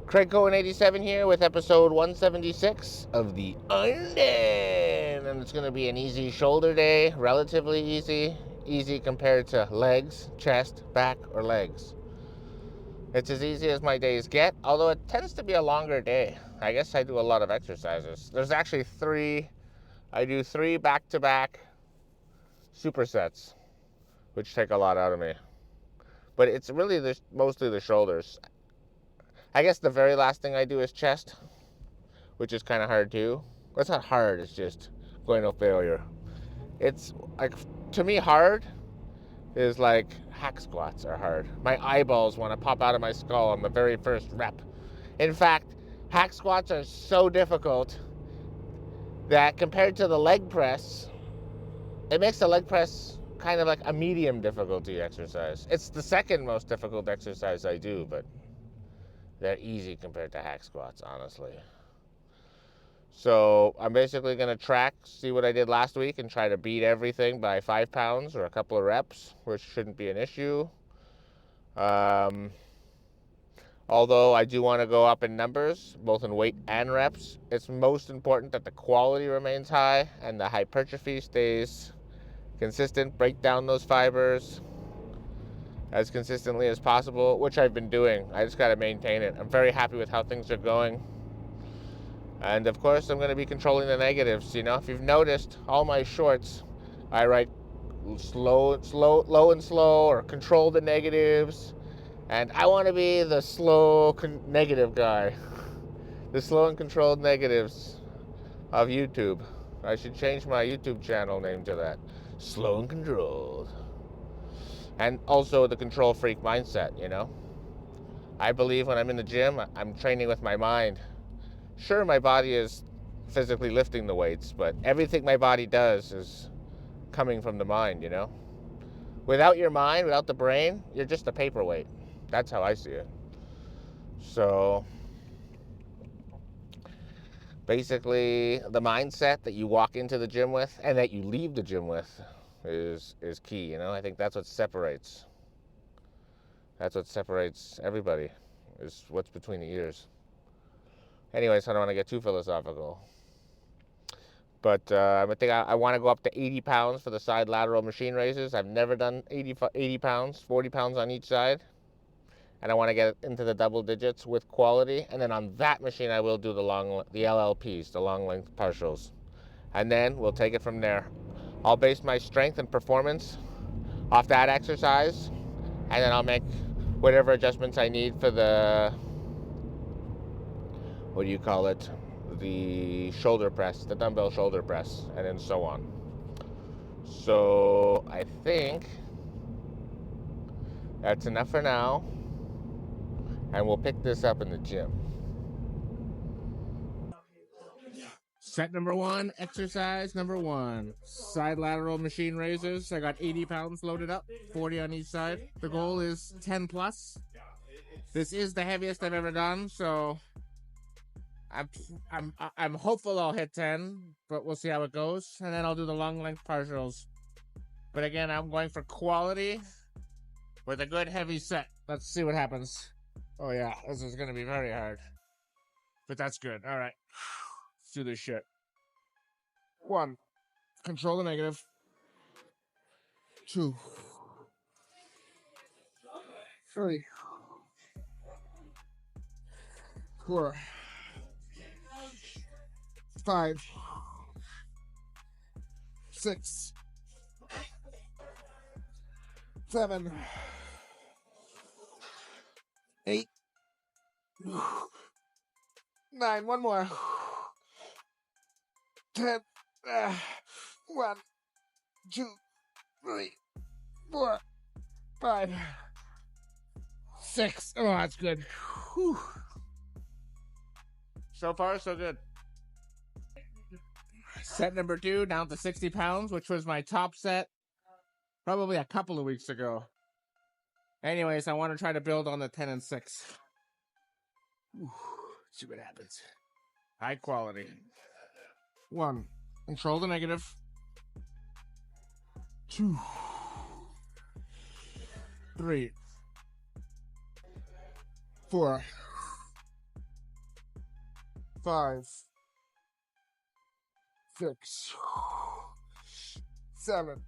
Craig Cohen 87 here with episode 176 of the Unden. And it's going to be an easy shoulder day, relatively easy. Easy compared to legs, chest, back, or legs. It's as easy as my days get, although it tends to be a longer day. I guess I do a lot of exercises. There's actually I do three back-to-back supersets, which take a lot out of me. But it's really mostly the shoulders. I guess the very last thing I do is chest, which is kind of hard too. Well, it's not hard, it's just going to failure. It's like, to me, hard is like hack squats are hard. My eyeballs want to pop out of my skull on the very first rep. In fact, hack squats are so difficult that compared to the leg press, it makes the leg press kind of like a medium difficulty exercise. It's the second most difficult exercise I do, but they're easy compared to hack squats, honestly. So I'm basically going to track, see what I did last week, and try to beat everything by 5 pounds or a couple of reps, which shouldn't be an issue. Although I do want to go up in numbers, both in weight and reps, it's most important that the quality remains high and the hypertrophy stays consistent. Break down those fibers as consistently as possible, which I've been doing. I just got to maintain it. I'm very happy with how things are going. And of course, I'm going to be controlling the negatives. You know, if you've noticed, all my shorts, I write low and slow, or control the negatives. And I want to be the slow negative guy. The slow and controlled negatives of YouTube. I should change my YouTube channel name to that. Slow and controlled. And also the control freak mindset, you know. I believe when I'm in the gym, I'm training with my mind. Sure, my body is physically lifting the weights, but everything my body does is coming from the mind, you know? Without your mind, without the brain, you're just a paperweight. That's how I see it. So, basically, the mindset that you walk into the gym with and that you leave the gym with is key, you know? I think that's what separates. That's what separates everybody, is what's between the ears. Anyways, I don't want to get too philosophical. But I think I want to go up to 80 pounds for the side lateral machine raises. I've never done 80 pounds, 40 pounds on each side. And I want to get into the double digits with quality. And then on that machine, I will do the LLPs, the long length partials. And then we'll take it from there. I'll base my strength and performance off that exercise. And then I'll make whatever adjustments I need for the, what do you call it? The shoulder press, the dumbbell shoulder press, and then so on. So I think that's enough for now, and we'll pick this up in the gym. Set number one, exercise number one, side lateral machine raises. I got 80 pounds loaded up, 40 on each side. The goal is 10 plus. This is the heaviest I've ever done, so I'm hopeful I'll hit 10, but we'll see how it goes. And then I'll do the long length partials. But again, I'm going for quality with a good heavy set. Let's see what happens. Oh yeah, this is going to be very hard. But that's good. All right. Let's do this shit. 1. Control the negative. 2. 3. 4. 5. 6. 7. 8. 9. One more. 10. 1, 2, 3, 4, 5, 6. Oh, that's good. Whew. So far, so good. Set number 2, down to 60 pounds, which was my top set probably a couple of weeks ago. Anyways, I want to try to build on the 10 and 6. See what happens. High quality. 1. Control the negative. 2. 3. 4. 5, 6, 7,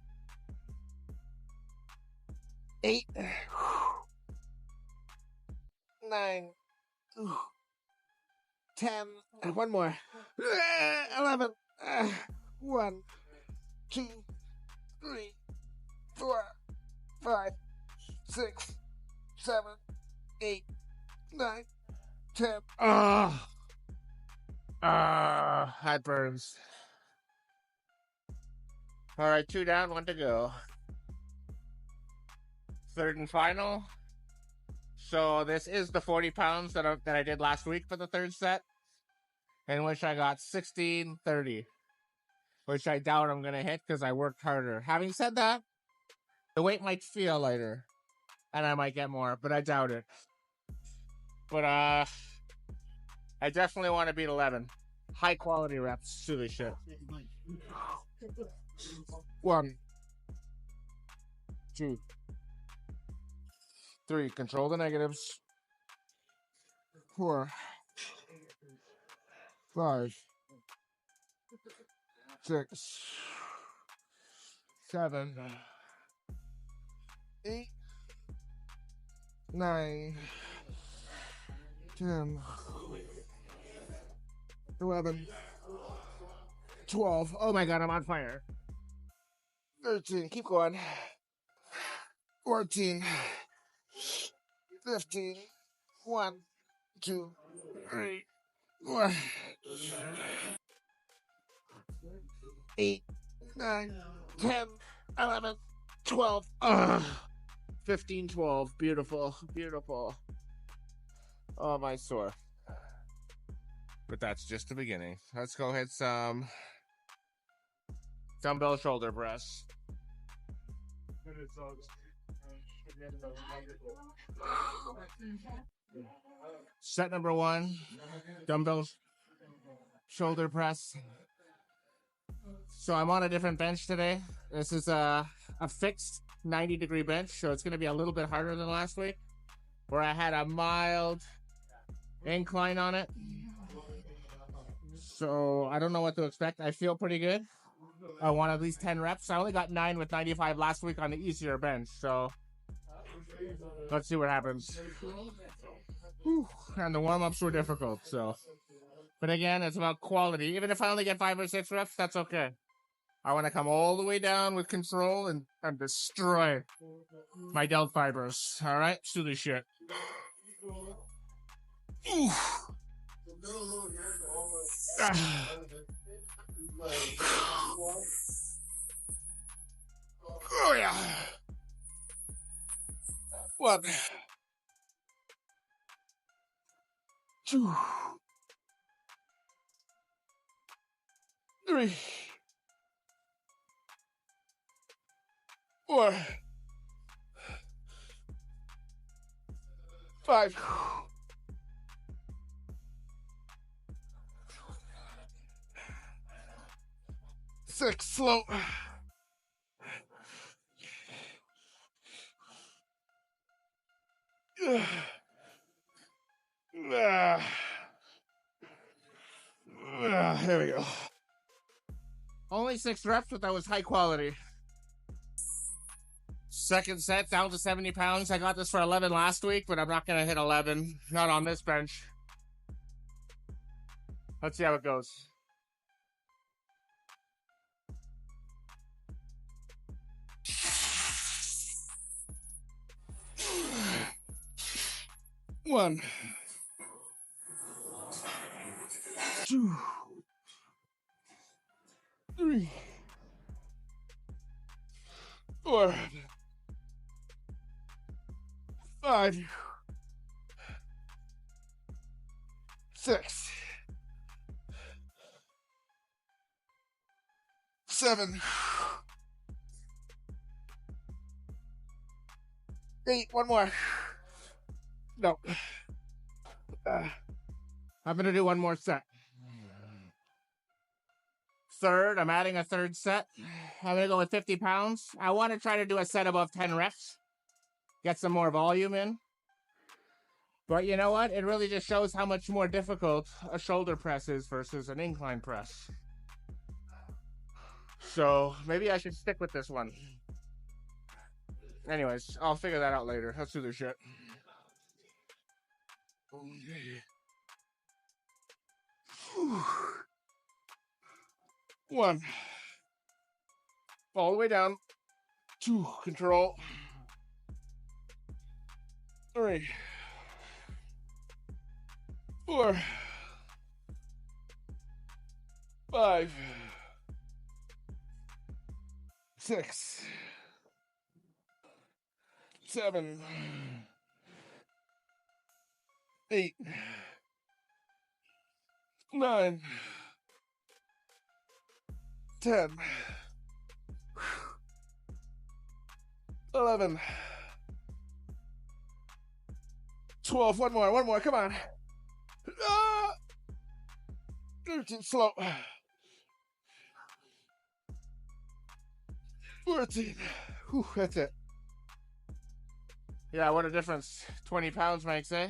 8, 9, 10. One more. 11. 1, 2, 3, 4, 5, 6, 7, 8, 9, 10. That burns. All right, 2 down, 1 to go. Third and final. So this is the 40 pounds that I did last week for the third set, in which I got 1630, which I doubt I'm going to hit because I worked harder. Having said that, the weight might feel lighter, and I might get more, but I doubt it. But I definitely want to beat 11. High quality reps, silly shit. 1, 2, 3. Control the negatives. 4, 5, 6, 7, 8, 9, 10, 11, 12. Oh my god, I'm on fire. 13. Keep going. 14. 15. 1, 2, 3, 4. 8, 9, 10, 11, 12. 15, 12. Beautiful. Beautiful. Oh, my sore. But that's just the beginning. Let's go hit some dumbbell shoulder press. Set number 1, dumbbell shoulder press. So I'm on a different bench today. This is a fixed 90-degree bench, so it's going to be a little bit harder than last week, where I had a mild incline on it. So I don't know what to expect. I feel pretty good. I want at least 10 reps. I only got 9 with 95 last week on the easier bench, so let's see what happens. Whew. And the warm-ups were difficult, so. But again, it's about quality. Even if I only get 5 or 6 reps, that's okay. I want to come all the way down with control and destroy my delt fibers. All right? Let's do this shit. Oh, yeah. 1, 2, 3, 4, 5, 6. Slow. 'There we go. Only 6 reps, but that was high quality. Second set, down to 70 pounds. I got this for 11 last week, but I'm not going to hit 11. Not on this bench. Let's see how it goes. One, 2, 3, 4, 5, 6, 7, 8. One more. No. I'm going to do one more set. Third, I'm adding a third set. I'm going to go with 50 pounds. I want to try to do a set above 10 reps. Get some more volume in. But you know what? It really just shows how much more difficult a shoulder press is versus an incline press. So maybe I should stick with this one. Anyways, I'll figure that out later. Let's do this shit. One. All the way down. 2. Control. 3. 4. 5. 6. 7. 8. 9. 10. 11. 12. One more. Come on. 13. Slow. 14. Whew, that's it. Yeah, what a difference 20 pounds makes, eh?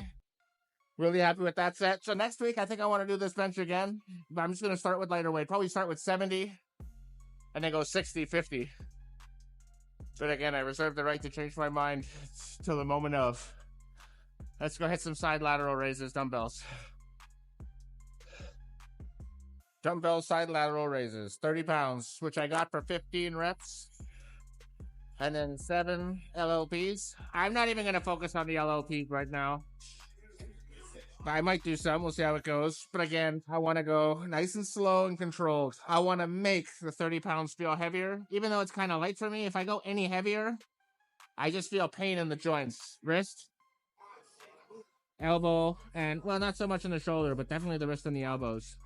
Really happy with that set. So next week, I think I want to do this bench again. But I'm just going to start with lighter weight. Probably start with 70 and then go 60, 50. But again, I reserve the right to change my mind till the moment of. Let's go hit some side lateral raises, dumbbells. Dumbbell side lateral raises, 30 pounds, which I got for 15 reps. And then 7 LLPs. I'm not even going to focus on the LLPs right now. I might do some. We'll see how it goes. But again, I want to go nice and slow and controlled. I want to make the 30 pounds feel heavier. Even though it's kind of light for me, if I go any heavier, I just feel pain in the joints. Wrist, elbow, and, well, not so much in the shoulder, but definitely the wrist and the elbows.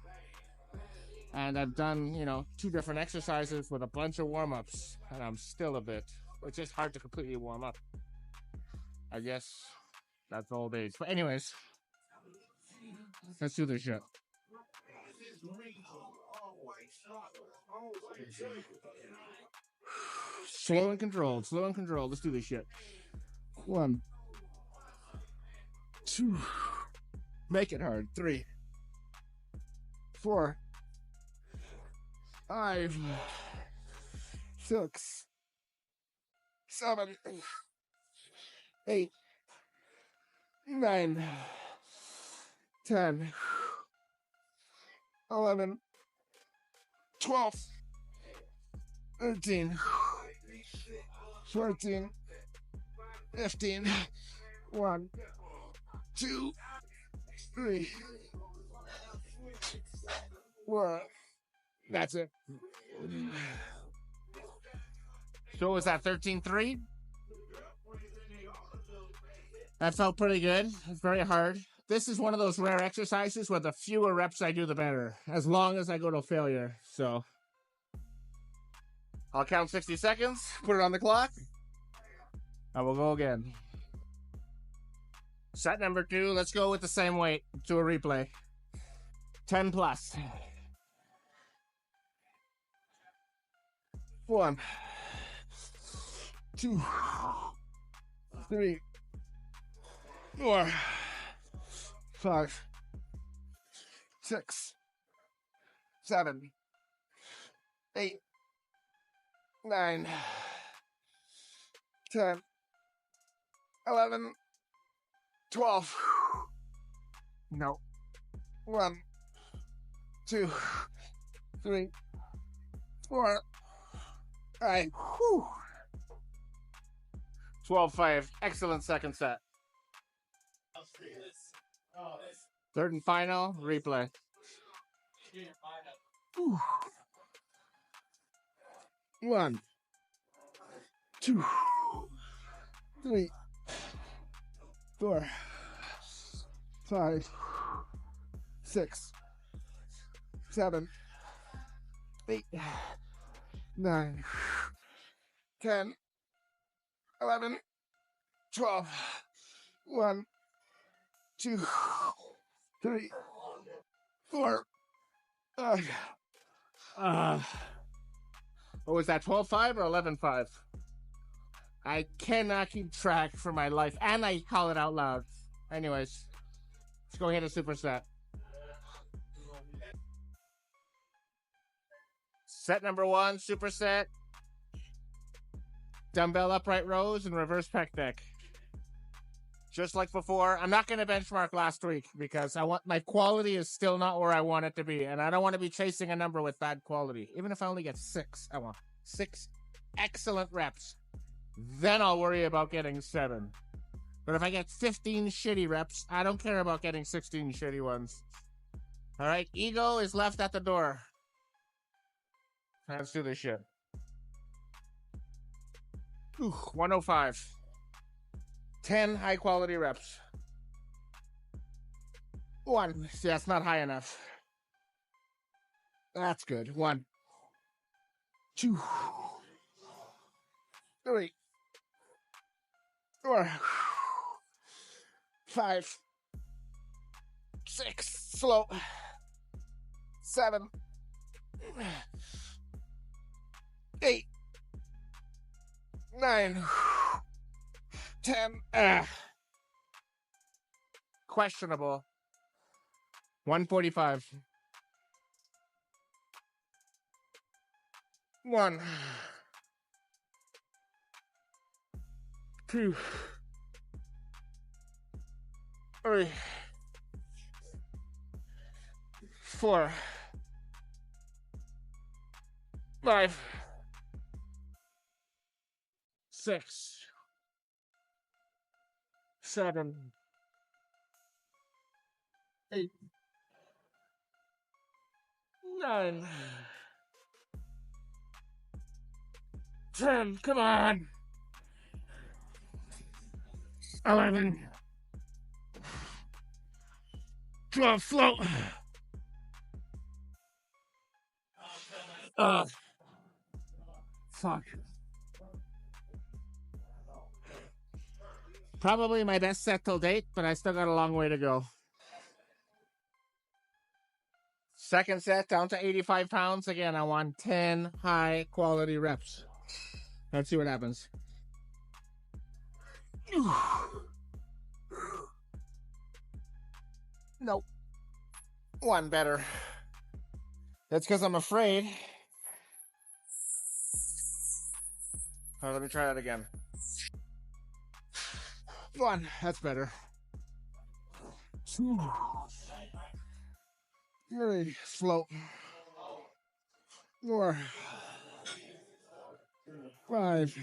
And I've done, 2 different exercises with a bunch of warm-ups. And I'm still a bit. It's just hard to completely warm up. I guess that's old age. But anyways, let's do this shit. Slow and controlled. Let's do this shit. 1, 2. Make it hard. 3, 4, 5, 6, 7, 8, 9, 10, 11, 12, 13, 14, 15, 1, 2, 3, 4. That's it. So was that 13-3? That felt pretty good. It's very hard. This is one of those rare exercises where the fewer reps I do, the better, as long as I go to failure. So I'll count 60 seconds, put it on the clock, and we'll go again. Set number 2, let's go with the same weight. Do a replay. 10 plus. 1, 2, 3, 4, 5, 6, 7, 8, 9, 10, 11, 12. No. 1, 2, 3, 4, 5. 12-5. Excellent second set. Third and final, replay. 1, 2, 3, 4, 5, 6, 7, 8, 9, 10, 11, 12. 1, 2, 3, 4, 5. What was that, 12-5 or 11-5? I cannot keep track for my life, and I call it out loud. Anyways, let's go hit a superset. Set number 1, superset. Dumbbell upright rows and reverse pec deck. Just like before, I'm not going to benchmark last week because my quality is still not where I want it to be, and I don't want to be chasing a number with bad quality. Even if I only get 6, I want 6 excellent reps. Then I'll worry about getting 7. But if I get 15 shitty reps, I don't care about getting 16 shitty ones. All right, ego is left at the door. Let's do this shit. 105. 10 high quality reps. 1. See, that's not high enough. That's good. 1, 2, 3, 4, 5, 6. Slow. 7, 8, 9, 10. Questionable. 145. 1, 2, 3, 4, 5, 6, 7, 8, 9, 10. Come on. 11, 12. Float. Fuck. Probably my best set till date, but I still got a long way to go. Second set down to 85 pounds. Again, I want 10 high quality reps. Let's see what happens. Nope. 1 better. That's because I'm afraid. Oh, let me try that again. 1. That's better. 2. 3. Float. 4. 5.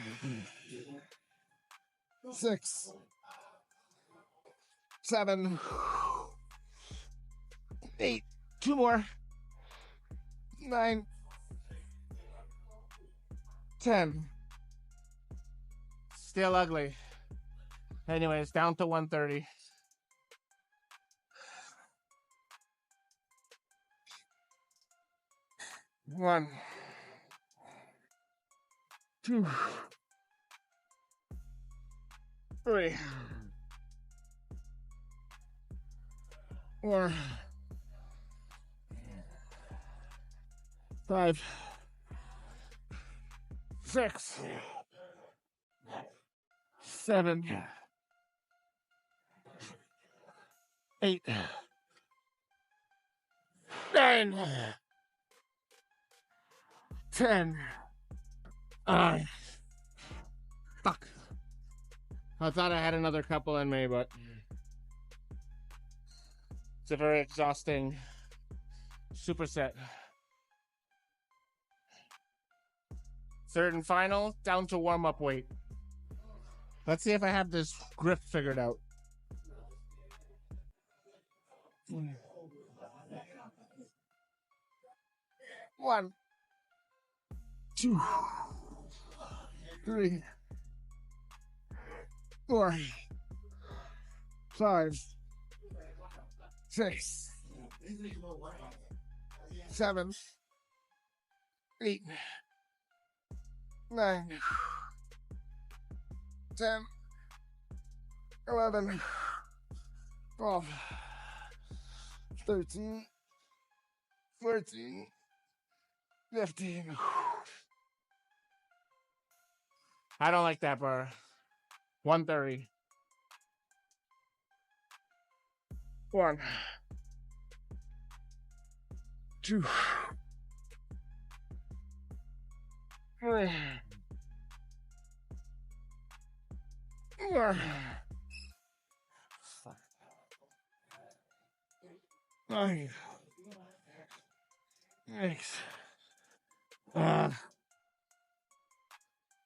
6. 7. 8. 2 more. 9. 10. Still ugly. Anyways, down to 130. 1, 2, 3, 4, 5, 6, 7, 8, 9, 10. Fuck. I thought I had another couple in me, but it's a very exhausting superset. Third and final, down to warm-up weight. Let's see if I have this grip figured out. 1, 2, 3, 4, 5, 6, 7, 8, 9, 10, 11, 12, 13, 14, 15. I don't like that bar. 130. 1, 2, 3, 4, 5, 6,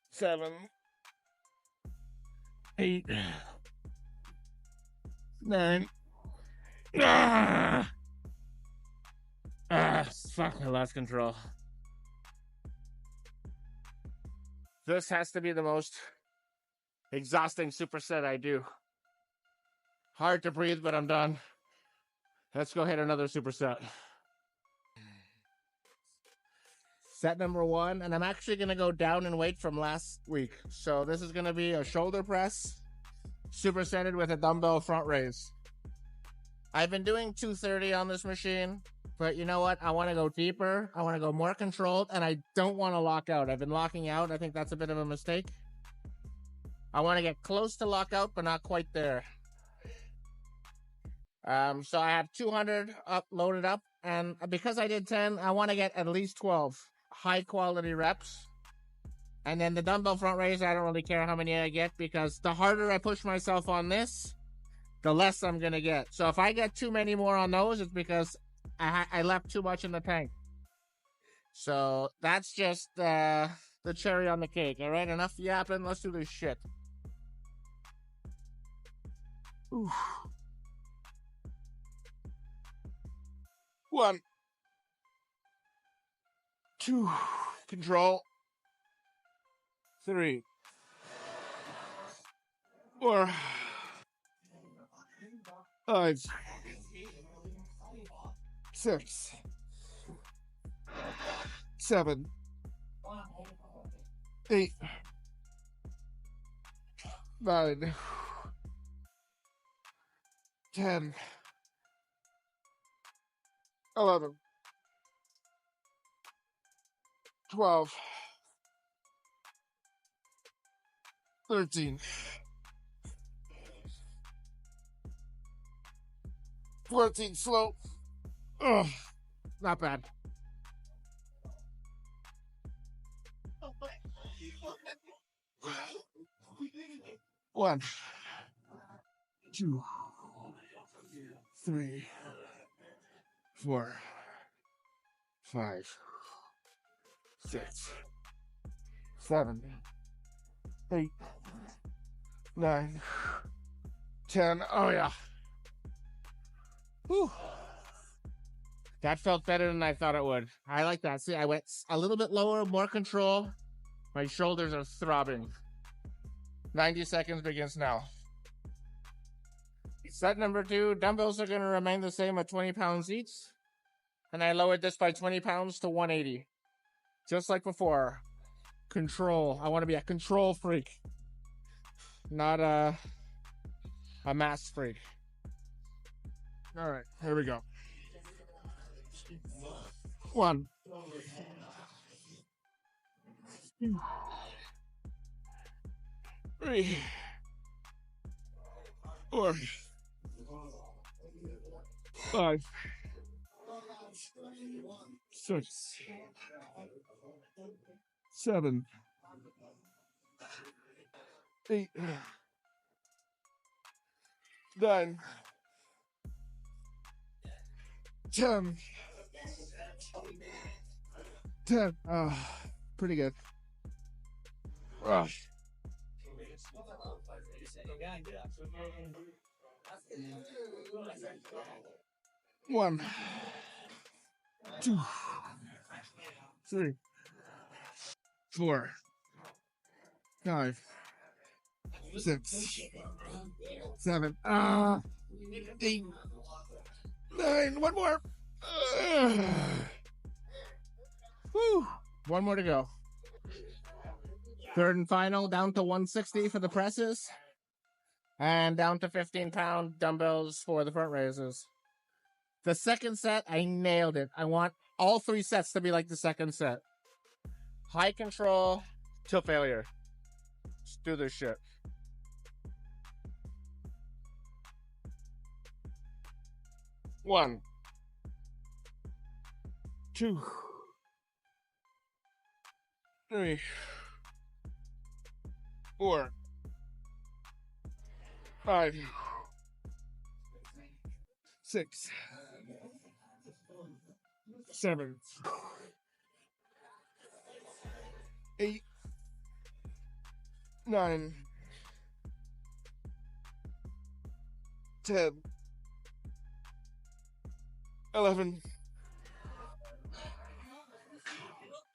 7, 8, 9. Fuck, I lost control. This has to be the most exhausting superset I do. Hard to breathe, but I'm done. Let's go hit another superset. Set number 1, and I'm actually going to go down in weight from last week. So this is going to be a shoulder press, supersetted with a dumbbell front raise. I've been doing 230 on this machine, but you know what? I want to go deeper. I want to go more controlled, and I don't want to lock out. I've been locking out. I think that's a bit of a mistake. I want to get close to lockout, but not quite there. So I have 200 up, loaded up, and because I did 10, I want to get at least 12 high quality reps. And then the dumbbell front raise, I don't really care how many I get, because the harder I push myself on this, the less I'm gonna get. So if I get too many more on those, it's because I left too much in the tank. So that's just the cherry on the cake. All right, enough yapping. Let's do this shit. Oof. 1, 2, control. 3, 4, 5, 6, 7, 8, 9, 10, 11, 12, 13, 14, slow. Ugh, not bad. 1, 2, 3, 4, 5, 6, 7, 8, 9, 10. Oh yeah. Whew. That felt better than I thought it would. I like that. See, I went a little bit lower, more control. My shoulders are throbbing. 90 seconds begins now. Set number 2, dumbbells are going to remain the same at 20 pounds each. And I lowered this by 20 pounds to 180. Just like before. Control. I want to be a control freak. Not a mass freak. All right, here we go. 1, 2, 3, 4, 5, 6, 7, 8, 9, 10. 10. Pretty good. 1, 2, 3, 4, 5, 6, 7, 8, 9. One more. Whew. One more to go. Third and final, down to 160 for the presses. And down to 15-pound dumbbells for the front raises. The second set, I nailed it. I want all 3 sets to be like the second set. High control till failure. Let's do this shit. 1, 2, 3, 4, 5, 6, 7, 8, 9, 10, 11,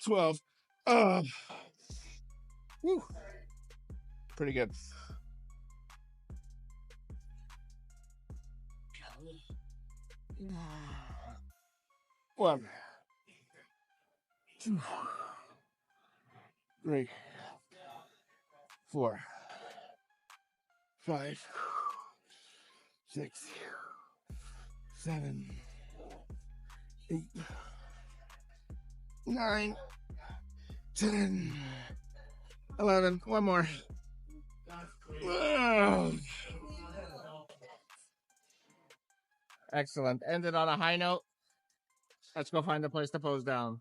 12. Whew. Pretty good. One, 2, 3, 4, 5, 6, 7, 8, 9, 10, 11. One more. Excellent. Ended on a high note. Let's go find a place to pose down.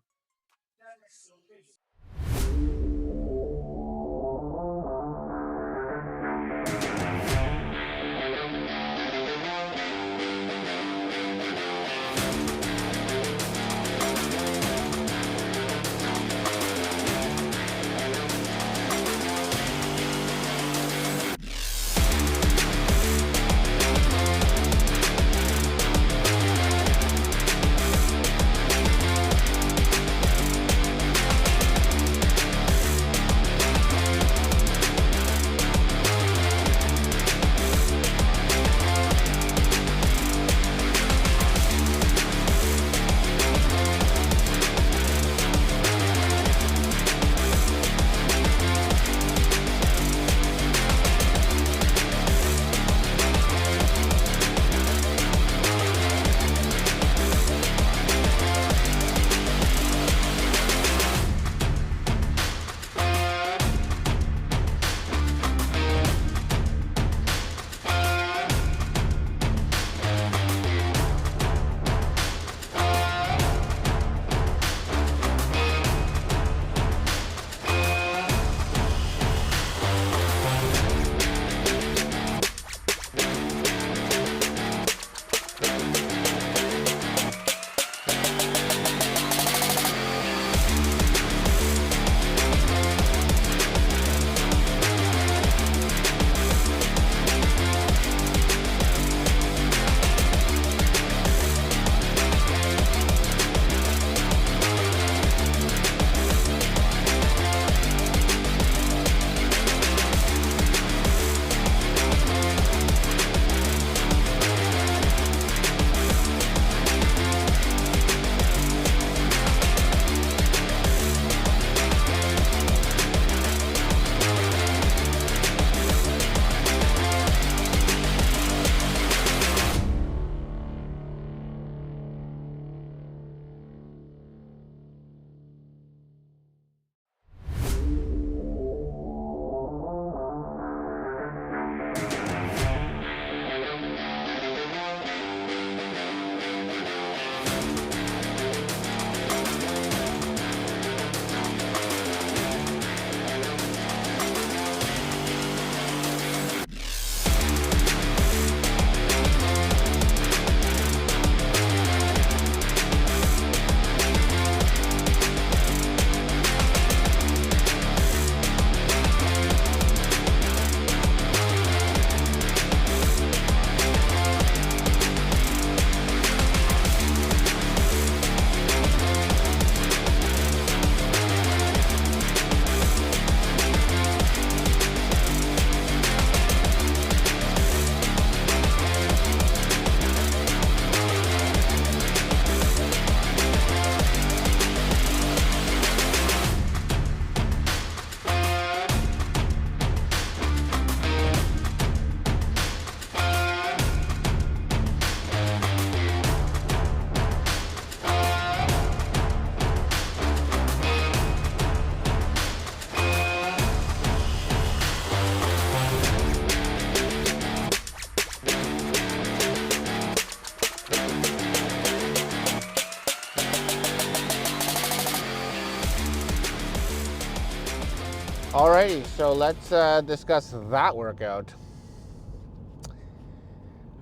Alrighty, so let's discuss that workout.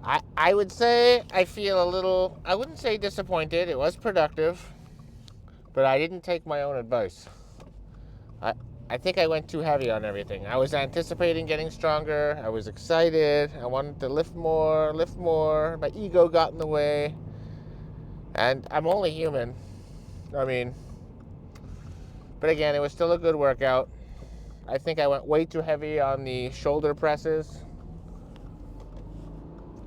I would say I feel a little, I wouldn't say disappointed. It was productive, but I didn't take my own advice. I, I think I went too heavy on everything. I was anticipating getting stronger. I was excited. I wanted to lift more, lift more. My ego got in the way. And I'm only human. I mean, but again, it was still a good workout. I think I went way too heavy on the shoulder presses.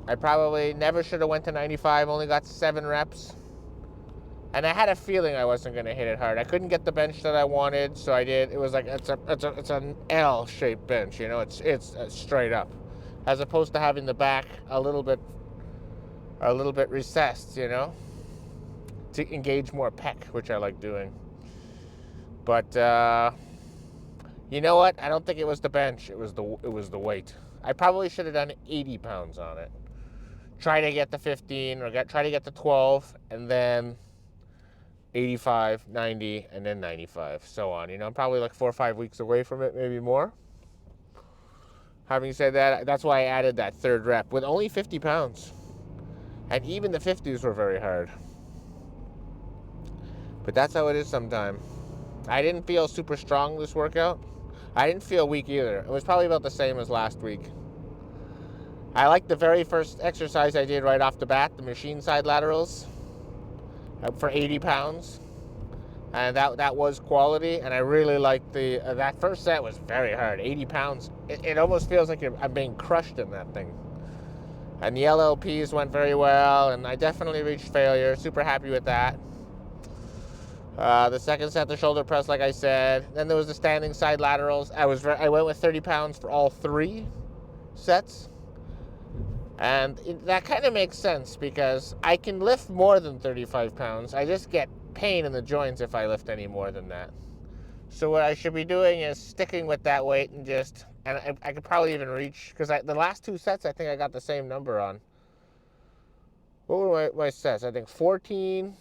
I probably never should have went to 95, only got 7 reps. And I had a feeling I wasn't going to hit it hard. I couldn't get the bench that I wanted, so I did. It was like it's an L-shaped bench, you know. It's straight up, as opposed to having the back a little bit recessed, you know, to engage more pec, which I like doing. But you know what? I don't think it was the bench. It was the weight. I probably should have done 80 pounds on it. Try to get the 15 or try to get the 12, and then 85, 90, and then 95, so on. You know, I'm probably like 4 or 5 weeks away from it, maybe more. Having said that, that's why I added that third rep with only 50 pounds. And even the 50s were very hard. But that's how it is sometimes. I didn't feel super strong this workout. I didn't feel weak either. It was probably about the same as last week. I liked the very first exercise I did right off the bat, the machine side laterals for 80 pounds. And that was quality, and I really liked the that first set was very hard. 80 pounds. It almost feels like I'm being crushed in that thing. And the LLPs went very well, and I definitely reached failure. Super happy with that. The second set, the shoulder press, like I said. Then there was the standing side laterals. I went with 30 pounds for all 3 sets. And that kind of makes sense because I can lift more than 35 pounds. I just get pain in the joints if I lift any more than that. So what I should be doing is sticking with that weight and I could probably even reach, because the last 2 sets I think I got the same number on. What were my sets? I think 14,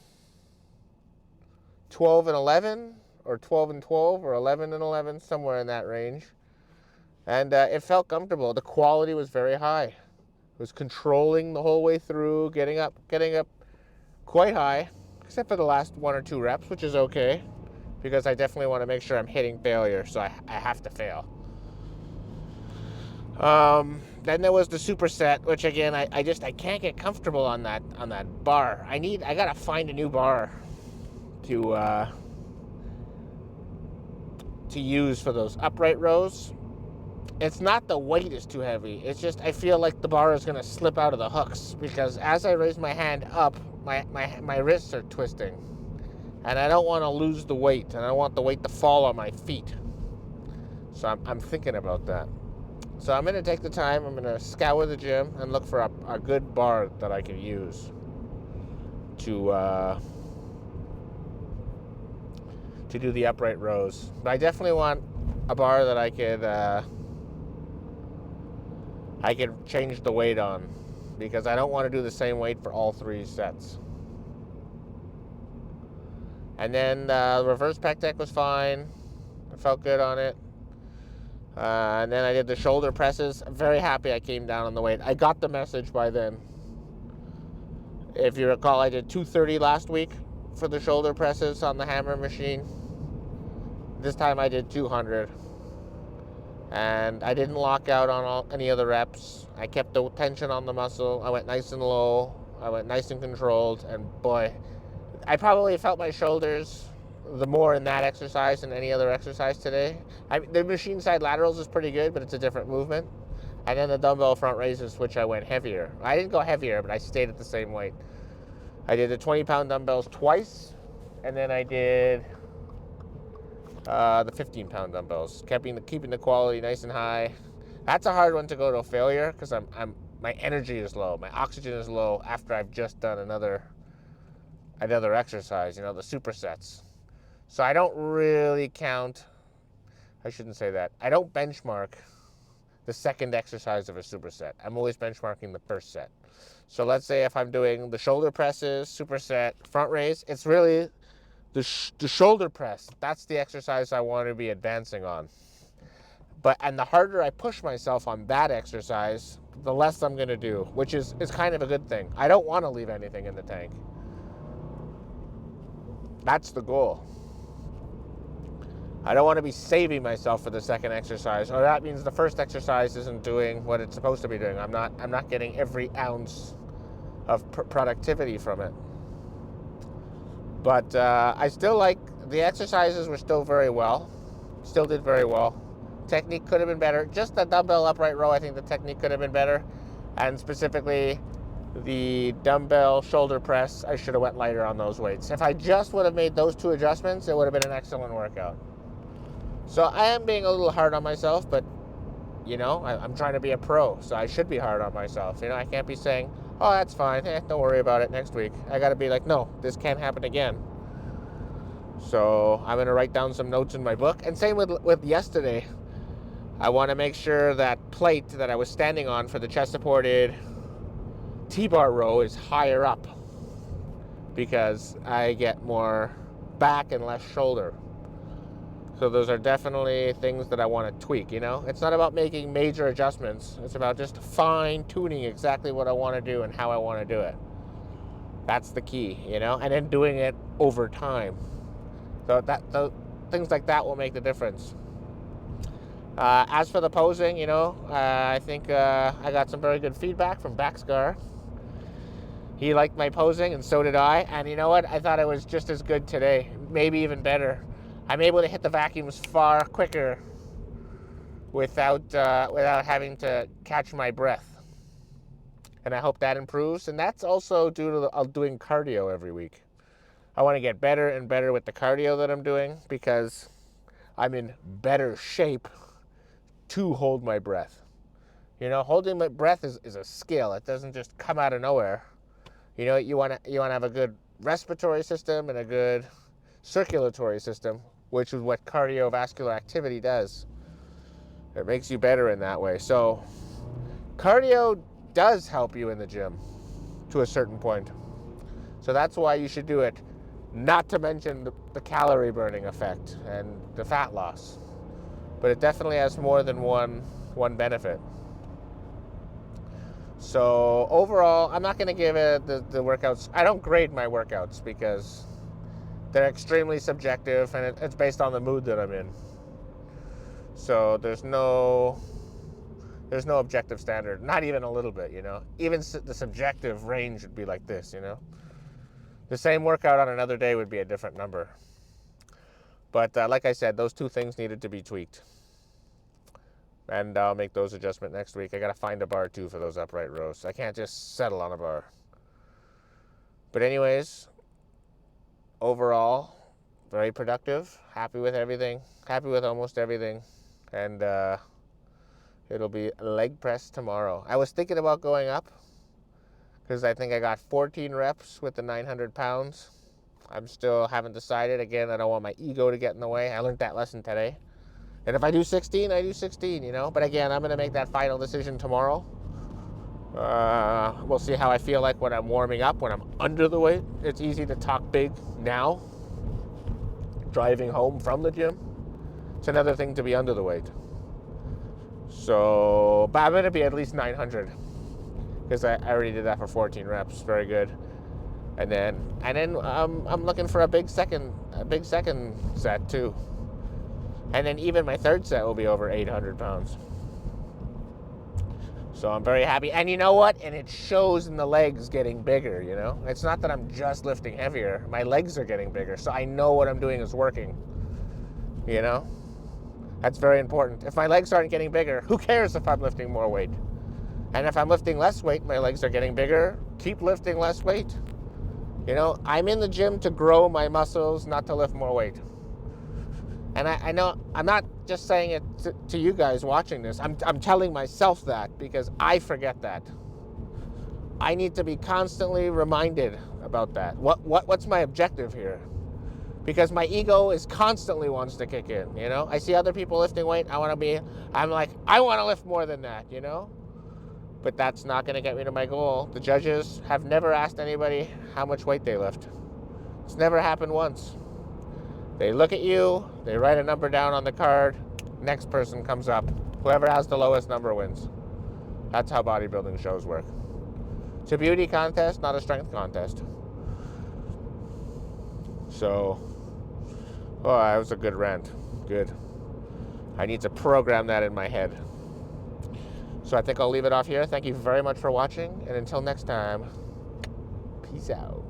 12 and 11, or 12 and 12, or 11 and 11, somewhere in that range. And it felt comfortable. The quality was very high. It was controlling the whole way through, getting up quite high, except for the last 1 or 2 reps, which is okay, because I definitely want to make sure I'm hitting failure, so I have to fail. Then there was the superset, which again I can't get comfortable on that bar. I gotta find a new bar to use for those upright rows. It's not the weight is too heavy. It's just I feel like the bar is gonna slip out of the hooks, because as I raise my hand up, my wrists are twisting, and I don't want to lose the weight, and I want the weight to fall on my feet. So I'm thinking about that. So I'm going to take the time. I'm going to scour the gym and look for a good bar that I can use to do the upright rows. But I definitely want a bar that I could change the weight on, because I don't want to do the same weight for all 3 sets. And then reverse pec deck was fine. I felt good on it. And then I did the shoulder presses. I'm very happy I came down on the weight. I got the message by then. If you recall, I did 230 last week for the shoulder presses on the hammer machine. This time I did 200. And I didn't lock out on any of the reps. I kept the tension on the muscle. I went nice and low. I went nice and controlled. And boy, I probably felt my shoulders the more in that exercise than any other exercise today. The machine side laterals is pretty good, but it's a different movement. And then the dumbbell front raises, which I went heavier. I didn't go heavier, but I stayed at the same weight. I did the 20-pound dumbbells twice, and then I did the 15-pound dumbbells, keeping the quality nice and high. That's a hard one to go to failure, because my energy is low, my oxygen is low after I've just done another exercise, you know, the supersets. So I don't really count. I shouldn't say that. I don't benchmark the second exercise of a superset. I'm always benchmarking the first set. So let's say if I'm doing the shoulder presses, superset, front raise, it's really the shoulder press. That's the exercise I want to be advancing on. And the harder I push myself on that exercise, the less I'm going to do, which is kind of a good thing. I don't want to leave anything in the tank. That's the goal. I don't want to be saving myself for the second exercise, or that means the first exercise isn't doing what it's supposed to be doing. I'm not getting every ounce of productivity from it. But I still like the exercises were still very well. Still did very well. Technique could have been better. Just the dumbbell upright row, I think the technique could have been better. And specifically the dumbbell shoulder press, I should have went lighter on those weights. If I just would have made those two adjustments, it would have been an excellent workout. So I am being a little hard on myself, but you know, I'm trying to be a pro, so I should be hard on myself. You know, I can't be saying, oh, that's fine, don't worry about it next week. I got to be like, no, this can't happen again. So I'm going to write down some notes in my book. And same with yesterday. I want to make sure that plate that I was standing on for the chest-supported T-bar row is higher up, because I get more back and less shoulder. So those are definitely things that I want to tweak, you know? It's not about making major adjustments. It's about just fine-tuning exactly what I want to do and how I want to do it. That's the key, you know? And then doing it over time. So things like that will make the difference. As for the posing, you know, I think I got some very good feedback from Baxgar. He liked my posing, and so did I. And you know what? I thought it was just as good today, maybe even better. I'm able to hit the vacuums far quicker without having to catch my breath. And I hope that improves. And that's also due to doing cardio every week. I want to get better and better with the cardio that I'm doing, because I'm in better shape to hold my breath. You know, holding my breath is a skill. It doesn't just come out of nowhere. You know, you want to have a good respiratory system and a good circulatory system, which is what cardiovascular activity does. It makes you better in that way. So cardio does help you in the gym to a certain point. So that's why you should do it, not to mention the calorie burning effect and the fat loss. But it definitely has more than one benefit. So overall, I'm not going to give it the workouts. I don't grade my workouts because they're extremely subjective, and it's based on the mood that I'm in. So there's no objective standard, not even a little bit, you know. Even the subjective range would be like this, you know. The same workout on another day would be a different number. But like I said, those two things needed to be tweaked. And I'll make those adjustments next week. I got to find a bar too for those upright rows. I can't just settle on a bar. But anyways, overall, very productive. Happy with everything. Happy with almost everything. And it'll be leg press tomorrow. I was thinking about going up, because I think I got 14 reps with the 900 pounds. I'm still haven't decided. Again, I don't want my ego to get in the way. I learned that lesson today. And if I do 16, I do 16, you know. But again, I'm going to make that final decision tomorrow. We'll see how I feel like when I'm warming up, when I'm under the weight. It's easy to talk big now, driving home from the gym. It's another thing to be under the weight. So, but I'm going to be at least 900, because I already did that for 14 reps. Very good. And then I'm looking for a big second set too. And then even my third set will be over 800 pounds. So I'm very happy. And you know what? And it shows in the legs getting bigger, you know? It's not that I'm just lifting heavier. My legs are getting bigger. So I know what I'm doing is working, you know? That's very important. If my legs aren't getting bigger, who cares if I'm lifting more weight? And if I'm lifting less weight, my legs are getting bigger. Keep lifting less weight. You know, I'm in the gym to grow my muscles, not to lift more weight. And I know I'm not just saying it to you guys watching this. I'm telling myself that, because I forget that. I need to be constantly reminded about that. What's my objective here? Because my ego is constantly wants to kick in, you know? I see other people lifting weight. I'm like, I want to lift more than that, you know? But that's not going to get me to my goal. The judges have never asked anybody how much weight they lift. It's never happened once. They look at you, they write a number down on the card, Next person comes up. Whoever has the lowest number wins. That's how bodybuilding shows work. It's a beauty contest, not a strength contest. So, oh, that was a good rant. Good. I need to program that in my head. So I think I'll leave it off here. Thank you very much for watching, and until next time, peace out.